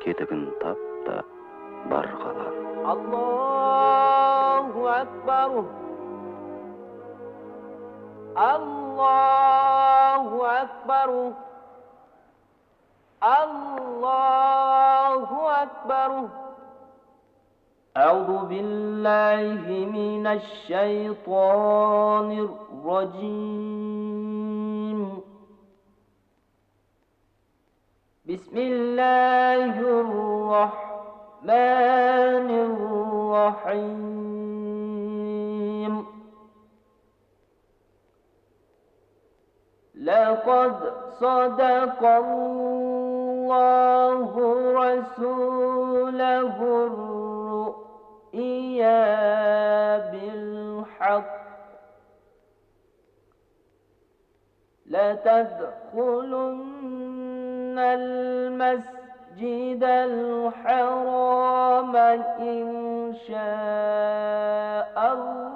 тетігін тапты бар қалан. Аллаху акбар. Allahu Akbar. Allahu Akbar. A'udzu billahi minasy syaithanir rajim. Bismillahirrahmanirrahim. لقد صدق الله رسوله الرؤيا بالحق لتدخلن المسجد الحرام إن شاء الله